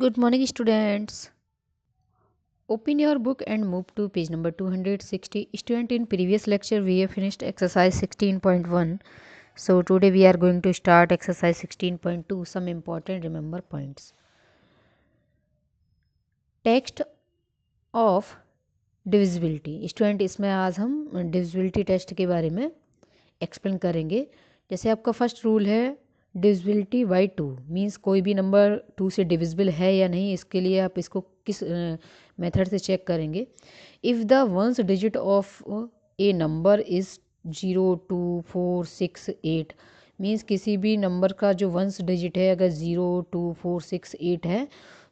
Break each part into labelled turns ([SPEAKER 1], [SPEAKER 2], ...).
[SPEAKER 1] Good morning, students. Open your book and move to page number 260. Student, in previous lecture we have finished exercise 16.1. So today we are going to start exercise 16.2. Some important remember points. Text of divisibility. Student, इसमें आज हम divisibility test के बारे में explain करेंगे। जैसे आपका first rule है डिविजिबिलिटी बाई 2, मीन्स कोई भी नंबर 2 से डिविजिबल है या नहीं, इसके लिए आप इसको किस मेथड से चेक करेंगे। If the ones digit of a number is 0, 2, 4, 6, 8, means किसी भी नंबर का जो वंस डिजिट है अगर 0, 2, 4, 6, 8 है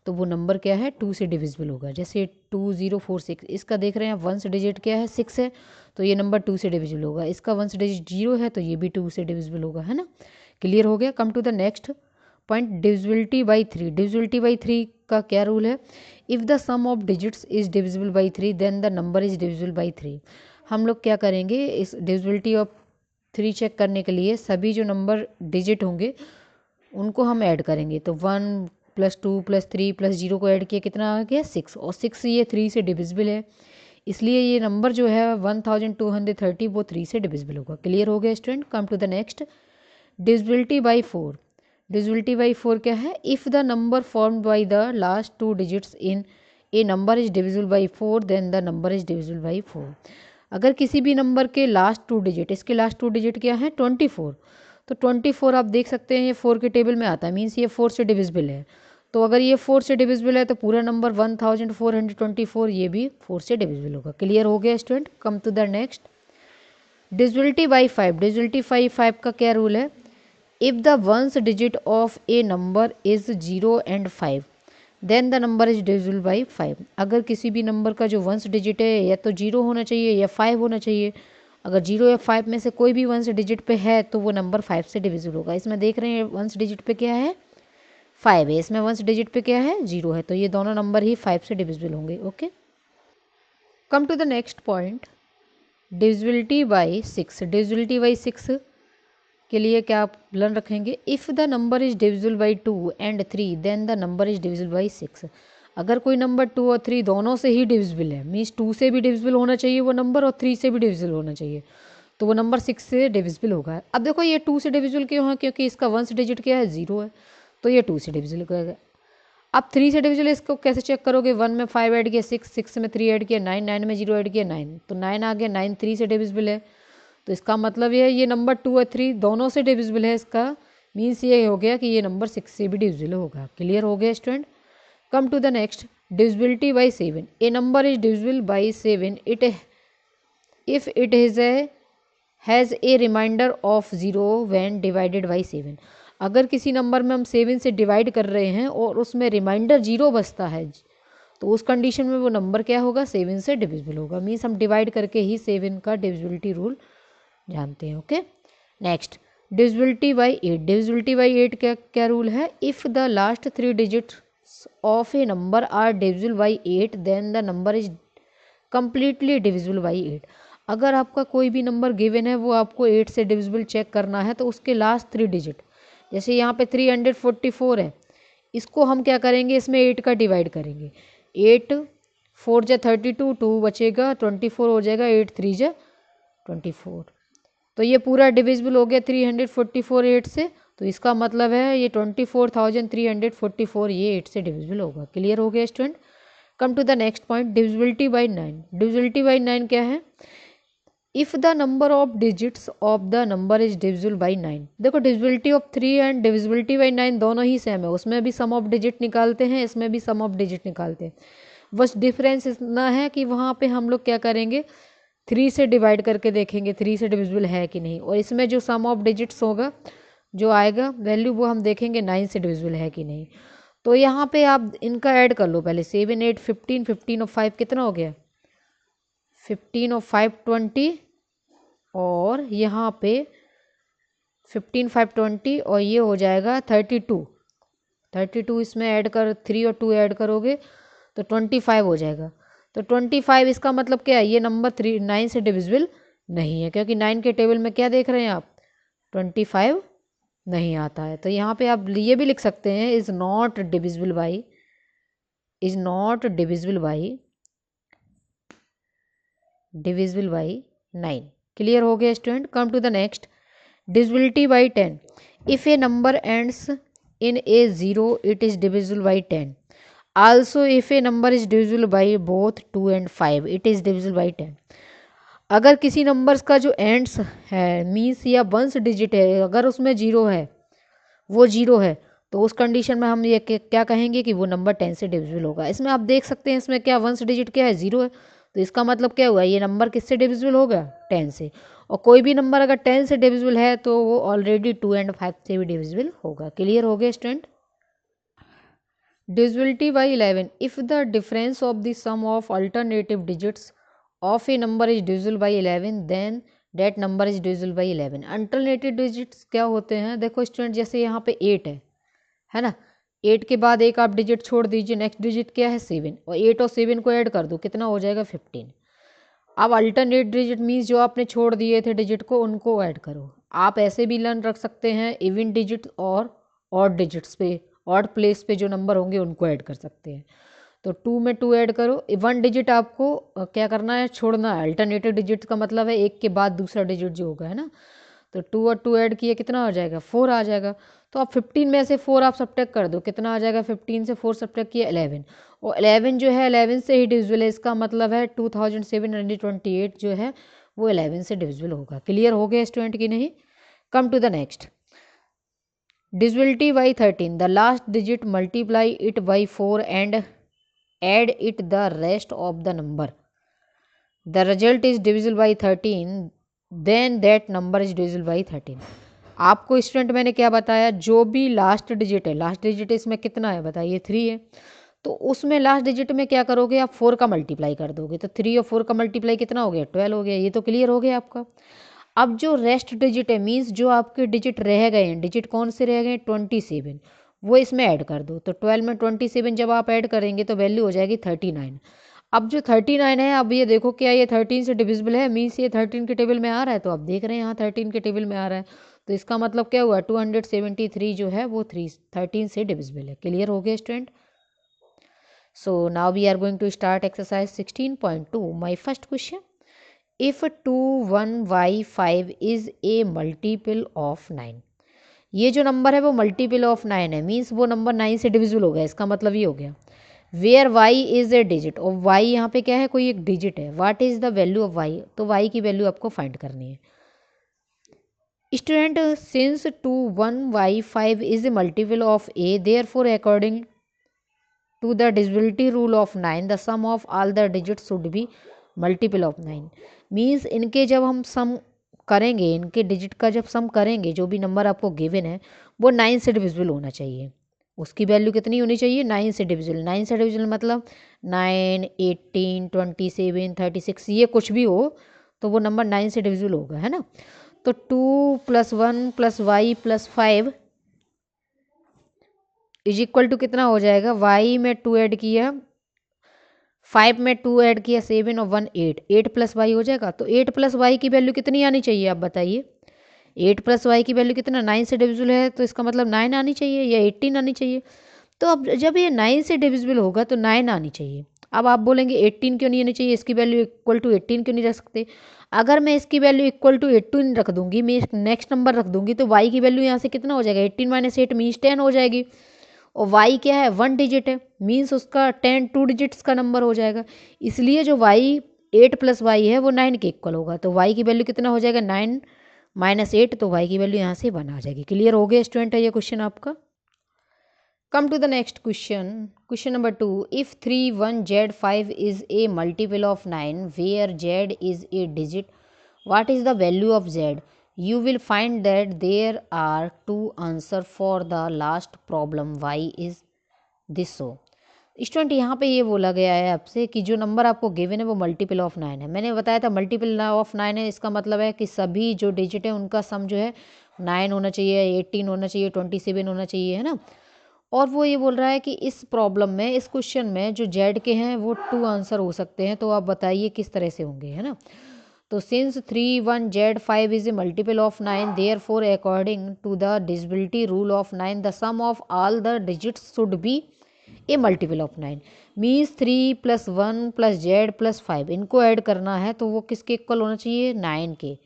[SPEAKER 1] तो वो नंबर क्या है 2 से डिविजिबल होगा। जैसे 2046, इसका देख रहे हैं आप वंस डिजिट क्या है 6 है, तो ये नंबर 2 से डिविजिबल होगा। इसका वंस डिजिट 0 है तो ये भी 2 से डिविजिबल होगा, है ना। क्लियर हो गया। Come to the next point, divisibility by 3। Divisibility by 3 का क्या रूल है। If the sum of digits is divisible by 3 then the number is divisible by 3। हम लोग क्या करेंगे इस डिविजिबिलिटी ऑफ 3 चेक करने के लिए सभी जो नंबर डिजिट होंगे उनको हम ऐड करेंगे। तो 1 + 2 + 3 + 0 को ऐड किया कितना आ गया 6, और 6 ये 3 से डिविजिबल है, इसलिए ये नंबर जो है 1230 वो 3 से डिविजिबल होगा। क्लियर हो गया student. Come to the next, divisibility by 4। Divisibility by 4 क्या है। If the number formed by the last 2 digits in a number is divisible by 4 then the number is divisible by 4। अगर किसी भी number के last 2 digit, इसके last 2 digit क्या है 24, तो 24 आप देख सकते हैं ये 4 के टेबल में आता है, मीन्स ये 4 से डिविजिबल है। तो अगर ये 4 से डिविजिबल है तो पूरा नंबर 1424 ये भी 4 से डिविजिबल होगा। क्लियर हो गया student. Come to the next, divisibility by 5। Divisibility 5 का क्या रूल है। If the ones digit of a number is 0 and 5 then the number is divisible by 5। अगर किसी भी नंबर का जो वंस डिजिट है या तो 0 होना चाहिए या 5 होना चाहिए, अगर 0 या 5 में से कोई भी वंस डिजिट पे है तो वो नंबर 5 से डिविजिबल होगा। इसमें देख रहे हैं वंस डिजिट पे क्या है 5 है, इसमें वंस डिजिट पे क्या है 0 है, तो ये दोनों नंबर ही 5 से डिविजिबल होंगे। Okay, come to the next point, divisibility by 6। Divisibility by 6 के लिए क्या आप लर्न रखेंगे। If the number is divisible by 2 and 3 then the number is divisible by 6। अगर कोई नंबर 2 और 3 दोनों से ही डिविजिबल है, मीन्स 2 से भी डिविजिबल होना चाहिए वो नंबर और 3 से भी डिविजिबल होना चाहिए, तो वो नंबर 6 से डिविजिबल होगा। अब देखो ये 2 से डिविजिबल क्यों है, क्योंकि इसका वंस डिजिट क्या है 0 है, तो ये 2 से डिविजिबल होगा। अब 3 से डिविजिबल इसको कैसे चेक करोगे। 1 में 5 ऐड किया 6, 6 में 3 ऐड किया 9, 9 में 0 ऐड किया 9, तो 9 आ गया। 9 3 से डिविजिबल है, तो इसका मतलब ये नंबर 2 और 3 दोनों से डिविजिबल है। इसका मीन्स ये हो गया कि ये नंबर 6 से भी डिविजिबल होगा। क्लियर हो गया student. Come to the next, divisibility by 7। A number is divisible by 7 it if it is has a remainder of 0 when divided by 7। अगर किसी नंबर में हम 7 से डिवाइड कर रहे हैं और उसमें रिमाइंडर 0 बचता है, तो उस कंडीशन में वो नंबर क्या होगा 7 से डिविजिबल होगा। मीन्स हम डिवाइड करके ही 7 का डिविजिबिलिटी रूल जानते हैं। Okay, next, divisibility by 8। Divisibility by 8 क्या क्या रूल है। If the last 3 digits of a number are divisible by 8 then the number is completely divisible by 8। अगर आपका कोई भी नंबर गिवन है वो आपको 8 से डिविजिबल चेक करना है, तो उसके लास्ट 3 डिजिट, जैसे यहाँ पे 344 है, इसको हम क्या करेंगे इसमें 8 का डिवाइड करेंगे। 8 4 जा 32, 2 बचेगा 24 हो जाएगा, 8 3 जा 24, तो ये पूरा डिविजिबल हो गया 344 8 से, तो इसका मतलब है ये 24,344 ये 8 से डिविजिबल होगा। क्लियर हो गया student. Come to the next point, divisibility by 9। Divisibility by 9 क्या है। If the number of digits of the number is divisible by 9। देखो divisibility of 3 and divisibility by 9 दोनों ही सेम है, उसमें भी सम ऑफ डिजिट निकालते हैं, इसमें भी सम ऑफ डिजिट निकालते हैं। बस डिफरेंस इतना है कि वहाँ पे हम लोग क्या करेंगे 3 से डिवाइड करके देखेंगे 3 से डिविजिबल है कि नहीं, और इसमें जो सम ऑफ डिजिट्स होगा जो आएगा वैल्यू वो हम देखेंगे 9 से डिविजिबल है कि नहीं। तो यहाँ पे आप इनका ऐड कर लो पहले, 7 8 15, 15 और 5 कितना हो गया 15 और 5 20, और यहाँ पे 15 5 20 और ये हो जाएगा 32। 32 इसमें ऐड कर 3 और 2 ऐड करोगे तो 25 हो जाएगा। तो 25 इसका मतलब क्या है, ये नंबर 9 से डिविजिबल नहीं है, क्योंकि 9 के टेबल में क्या देख रहे हैं आप 25 नहीं आता है। तो यहाँ पे आप ये भी लिख सकते हैं is not divisible by is not divisible by 9। Clear हो गया student. Come to the next, divisibility by 10. If a number ends in a 0, it is divisible by 10. Also, if a number is divisible by both 2 and 5, it is divisible by 10. अगर किसी numbers का जो ends है means या ones digit है, अगर उसमें zero है, वो जीरो है, तो उस कंडीशन में हम ये क्या कहेंगे कि वो नंबर 10 से डिविजिबल होगा। इसमें आप देख सकते हैं इसमें क्या वंस डिजिट क्या है, जीरो है, तो इसका मतलब क्या हुआ, ये नंबर किससे डिविजिबल होगा, 10 से। और कोई भी नंबर अगर 10 से डिविजिबल है तो वो ऑलरेडी 2 एंड 5 से भी डिविजिबल होगा। क्लियर हो गया student. Divisibility by 11, if the difference of the sum of alternative digits of a number is divisible by 11, then that number is divisible by 11। Alternative digits क्या होते हैं, देखो स्टूडेंट, जैसे यहाँ पे 8 है ना, 8 के बाद एक आप डिजिट छोड़ दीजिए, नेक्स्ट डिजिट क्या है 7, और 8 और 7 को ऐड कर दो, कितना हो जाएगा 15। अब अल्टरनेट डिजिट मीन्स जो आपने छोड़ दिए थे डिजिट को उनको ऐड करो। आप ऐसे भी लर्न रख सकते हैं, इवन डिजिट और ऑड डिजिट्स पे, ऑड प्लेस पे जो नंबर होंगे उनको ऐड कर सकते हैं। तो 2 में 2 ऐड करो, 1 डिजिट आपको क्या करना है, छोड़ना है। अल्टरनेटिव डिजिट का मतलब है एक के बाद दूसरा डिजिट जो होगा, है ना। तो 2 और 2 ऐड किए, कितना आ जाएगा 4 आ जाएगा। तो आप 15 में से 4 आप सब्ट्रैक्ट कर दो, कितना आ जाएगा, 15 से 4 सब्ट्रैक्ट किया 11, और 11 जो है 11 से ही डिविजिबल है। इसका मतलब है 2728 जो है वो 11 से डिविजिबल होगा। क्लियर हो गया स्टूडेंट की नहीं। Come to the next, divisibility by 13, the last digit multiply it by 4 and add it the rest of the number, the result is divisible by 13, then that number is divisible by 13। आपको student मैंने क्या बताया, जो भी last digit है, last digit इसमें कितना है बताइए 3 है, तो उसमें लास्ट डिजिट में क्या करोगे आप 4 का मल्टीप्लाई कर दोगे, तो 3 और 4 का मल्टीप्लाई कितना हो गया 12 हो गया। ये तो क्लियर हो गया आपका। अब जो रेस्ट डिजिट है मीन्स जो आपके डिजिट रह गए हैं, डिजिट कौन से रह गए 27, वो इसमें ऐड कर दो। तो 12 में 27 जब आप ऐड करेंगे तो वैल्यू हो जाएगी 39। अब जो 39 है, अब ये देखो क्या ये 13 से डिविजिबल है, मीन्स ये 13 के टेबल में आ रहा है, तो आप देख रहे हैं यहाँ 13 के टेबल में आ रहा है, तो इसका मतलब क्या हुआ 273 जो है वो 13 से डिविजिबल है। क्लियर हो गया student. So now we are going to start exercise 16.2। My first question, if 21y5 is a multiple of 9। ये जो नंबर है वो मल्टीपल ऑफ 9 है, मीन्स वो नंबर 9 से डिविजिबल हो गया। इसका मतलब ये हो गया where y is a digit, और वाई यहाँ पे क्या है, कोई एक डिजिट है। What is the value of y, तो वाई की वैल्यू आपको फाइंड करनी है। Student, since 21y5 is a multiple of a, therefore according to the divisibility rule of 9, the sum of all the digits should be multiple of 9। Means इनके जब हम सम करेंगे, इनके डिजिट का जब सम करेंगे, जो भी नंबर आपको गिवन है वो 9 से डिविजिबल होना चाहिए। उसकी वैल्यू कितनी होनी चाहिए 9 से डिविजिबल। 9 से डिविजिबल मतलब 9, 18, 27, 36, ये कुछ भी हो तो वो नंबर 9 से डिविजिबल होगा, है ना। तो 2 + 1 + y + 5 इज इक्वल टू कितना हो जाएगा, y में 2 ऐड किया, 5 में 2 ऐड किया 7 और 1 8, 8 + y हो जाएगा। तो 8 + y की वैल्यू कितनी आनी चाहिए आप बताइए। 8 + y की वैल्यू कितना, 9 से डिविजिबल है तो इसका मतलब 9 आनी चाहिए या 18 आनी चाहिए। तो अब जब ये 9 से डिविजिबल होगा तो 9 आनी चाहिए। अब आप बोलेंगे 18 क्यों नहीं आनी चाहिए, इसकी वैल्यू इक्वल टू 18 क्यों नहीं रख सकते। अगर मैं इसकी वैल्यू इक्वल टू 18 रख दूंगी, मैं नेक्स्ट नंबर रख दूंगी, तो y की वैल्यू यहाँ से कितना हो जाएगा 18 - 8 मीन्स 10 हो जाएगी। और y क्या है 1 डिजिट है, मीन्स उसका 10 2 डिजिट्स का नंबर हो जाएगा। इसलिए जो y 8 + y है वो 9 के इक्वल होगा। तो y की वैल्यू कितना हो जाएगा 9 - 8, तो y की वैल्यू यहाँ से 1 आ जाएगी। क्लियर हो गया स्टूडेंट है ये क्वेश्चन आपका। Come to the next question, question number 2, if 31z5 is a multiple of 9 where z is a digit, what is the value of z? You will find that there are two answer for the last problem, y is this so। Student यहाँ पे ये बोला गया है आपसे कि जो number आपको गिवन है वो मल्टीपल ऑफ 9 है। मैंने बताया था मल्टीपल ऑफ 9 है, इसका मतलब है कि सभी जो डिजिट है उनका सम जो है 9 होना चाहिए, 18 होना चाहिए, 27 होना चाहिए, है ना। और वो ये बोल रहा है कि इस प्रॉब्लम में, इस क्वेश्चन में जो जेड के हैं वो 2 आंसर हो सकते हैं, तो आप बताइए किस तरह से होंगे, है ना। तो since 31z5 is a multiple of 9, therefore according to the divisibility rule of 9, the sum of all the digits should be a multiple of 9 means 3 + 1 + z + 5 इनको ऐड करना है तो वो किसके इक्वल होना चाहिए 9 के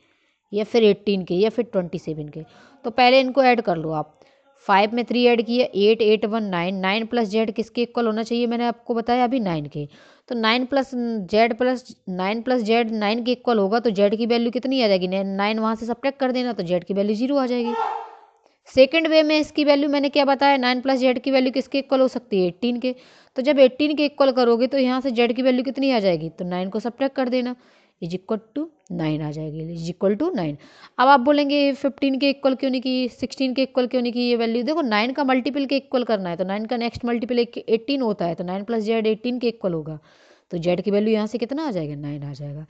[SPEAKER 1] या फिर 18 के या फिर 27 के। तो पहले इनको ऐड कर लो आप। 5 में 3 ऐड किया 8 8 1 9 9 + z किसके इक्वल होना चाहिए मैंने आपको बताया अभी 9 के। तो 9 + z + 9 + z 9 के इक्वल होगा तो z की वैल्यू कितनी आ जाएगी 9 वहाँ से सब्ट्रैक्ट कर देना तो z की वैल्यू 0 आ जाएगी। सेकंड वे में इसकी वैल्यू मैंने क्या बताया 9 + z की वैल्यू किसके इक्वल हो सकती है 18 के। तो जब 18 के इक्वल करोगे तो यहाँ से z की वैल्यू कितनी आ जाएगी तो 9 को सब्ट्रैक्ट कर देना इज इक्वल टू 9 आ जाएगी इज इक्वल टू 9। अब आप बोलेंगे 15 के इक्वल क्यों नहीं की 16 के इक्वल क्यों नहीं की ये वैल्यू देखो 9 का मल्टीपल के इक्वल करना है तो 9 का नेक्स्ट मल्टीपल 18 होता है तो 9 + z 18 के इक्वल होगा तो z की वैल्यू यहाँ से कितना आ जाएगा 9 आ जाएगा।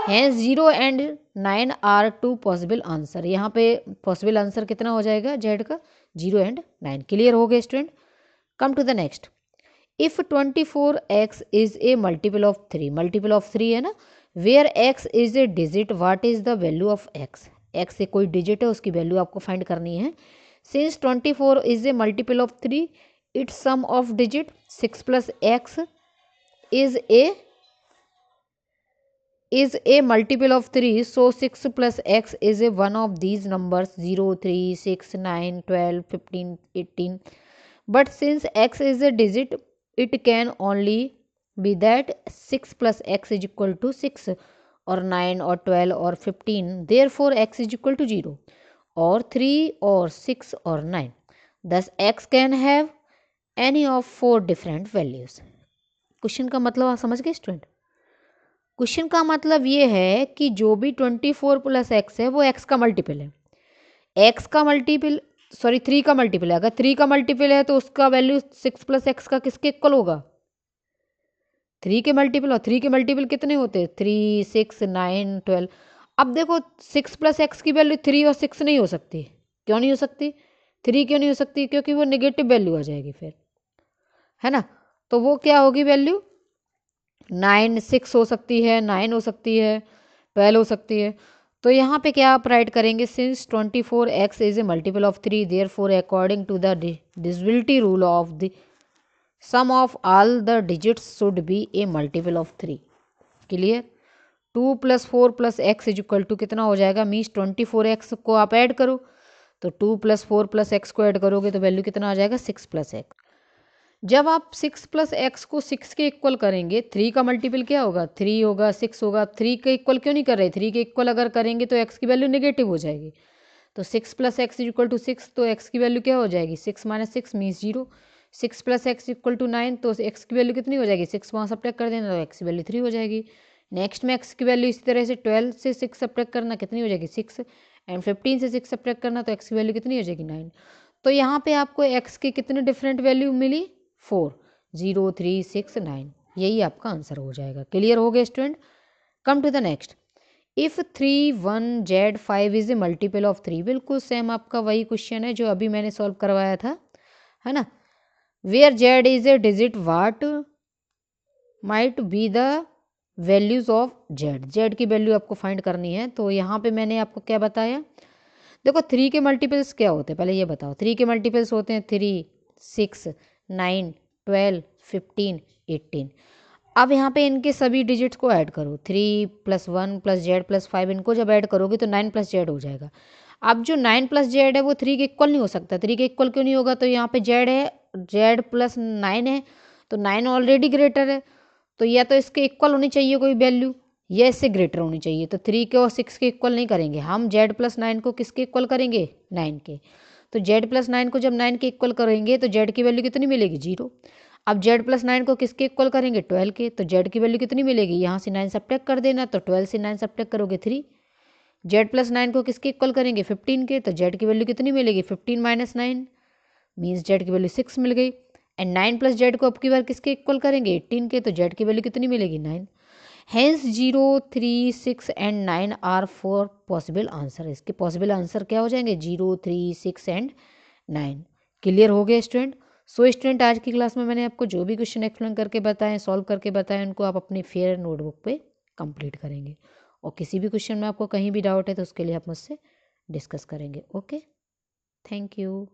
[SPEAKER 1] Hence 0 and 9 are 2 possible answer. यहाँ पे पॉसिबल आंसर कितना हो जाएगा z का 0 एंड 9। क्लियर हो गए student. Come to the next. If 24x is a multiple of 3 multiple of 3 है ना where x is a digit what is the value of x x से कोई डिजिट है उसकी वैल्यू आपको फाइंड करनी है। Since 24 is a multiple of 3 its sum of digit 6 + x is a multiple of 3 so 6 + x is a one of these numbers 0 3 6 9 12 15 18 but since x is a digit it can only be that 6 + x is equal to 6 or 9 or 12 or 15 therefore x is equal to 0 or 3 or 6 or 9 thus x can have any of 4 different values। Question का मतलब आप समझ गए student. Question का मतलब ये है कि जो भी 24 + x है वो x का मल्टीपल है। x का मल्टीपल 3 का मल्टीपल है। अगर 3 का मल्टीपल है तो उसका वैल्यू 6 + x का किसके इक्वल होगा 3 के मल्टीपल। और 3 के मल्टीपल कितने होते हैं 3 6 9 12। अब देखो 6 + x की वैल्यू 3 और 6 नहीं हो सकती। क्यों नहीं हो सकती 3 क्यों नहीं हो सकती क्योंकि वो नेगेटिव वैल्यू आ जाएगी फिर है ना। तो वो क्या होगी वैल्यू 9 6 हो सकती है 9 हो सकती है 12 हो सकती है। तो यहाँ पे क्या आप राइट करेंगे since 24x is a multiple of 3 therefore according to the divisibility rule of the sum of all the digits should be a multiple of 3। Clear. 2 + 4 + x is equal to कितना हो जाएगा मीन्स 24x को आप add करो तो 2 + 4 + x को add करोगे तो वैल्यू कितना आ जाएगा 6 + x। जब आप 6 + x को 6 के इक्वल करेंगे 3 का मल्टीपल क्या होगा 3 होगा 6 होगा 3 के इक्वल क्यों नहीं कर रहे 3 के इक्वल अगर करेंगे तो x की वैल्यू नेगेटिव हो जाएगी। तो 6 + x = 6 तो x की वैल्यू क्या हो जाएगी 6 - 6 मीन्स 0। 6 + x = 9 तो x की वैल्यू कितनी हो जाएगी 6 वहाँ सब्ट्रैक्ट कर देना तो x की वैल्यू 3 हो जाएगी। नेक्स्ट में x की वैल्यू इसी तरह से 12 से 6 सब्ट्रैक्ट करना कितनी हो जाएगी 6 एंड 15 से 6 सब्ट्रैक्ट करना तो x की वैल्यू कितनी हो जाएगी 9। तो यहाँ पे आपको x की कितने डिफरेंट वैल्यू मिली 4 0 3 6 9 यही आपका आंसर हो जाएगा। क्लियर हो गया student. Come to the next. If 3 1 z 5 is a multiple of 3 बिल्कुल सेम आपका वही क्वेश्चन है जो अभी मैंने सॉल्व करवाया था है ना। Where z is a digit what might be the values of z की वैल्यू आपको फाइंड करनी है। तो यहाँ पे मैंने आपको क्या बताया देखो 3 के मल्टीपल्स क्या होते हैं पहले ये बताओ। 3 के मल्टीपल्स होते हैं 3 6 9 12 15 18। अब यहाँ पे इनके सभी डिजिट्स को ऐड करो 3 + 1 + z + 5 इनको जब ऐड करोगे तो 9 + z हो जाएगा। अब जो 9 + z है वो 3 के इक्वल नहीं हो सकता। 3 के इक्वल क्यों नहीं होगा तो यहाँ पे z है z + 9 है तो 9 ऑलरेडी ग्रेटर है तो या तो इसके इक्वल होनी चाहिए कोई वैल्यू या इससे ग्रेटर होनी चाहिए। तो 3 के और 6 के इक्वल नहीं करेंगे हम z + 9 को किसके इक्वल करेंगे 9 के। तो z + 9 को जब 9 के इक्वल करेंगे तो z की वैल्यू कितनी मिलेगी 0। अब z + 9 को किसके इक्वल करेंगे 12 के तो z की वैल्यू कितनी मिलेगी यहाँ से 9 सब्ट्रैक्ट कर देना तो 12 से 9 सब्ट्रैक्ट करोगे 3। z + 9 को किसके इक्वल करेंगे 15 के तो z की वैल्यू कितनी मिलेगी 15 - 9 मीन्स z की वैल्यू 6 मिल गई। एंड 9 + z को अब की बार किसके इक्वल करेंगे 18 के तो z की वैल्यू कितनी मिलेगी 9। Hence 0 3 6 and 9 are 4 possible answer. इसके पॉसिबल आंसर क्या हो जाएंगे 0 3 6 एंड 9। क्लियर हो गया स्टूडेंट। सो स्टूडेंट आज की क्लास में मैंने आपको जो भी क्वेश्चन एक्सप्लेन करके बताएं सॉल्व करके बताएं उनको आप अपनी फेयर नोटबुक पे कंप्लीट करेंगे और किसी भी क्वेश्चन में आपको कहीं भी डाउट है तो उसके लिए आप मुझसे डिस्कस करेंगे। Okay thank you.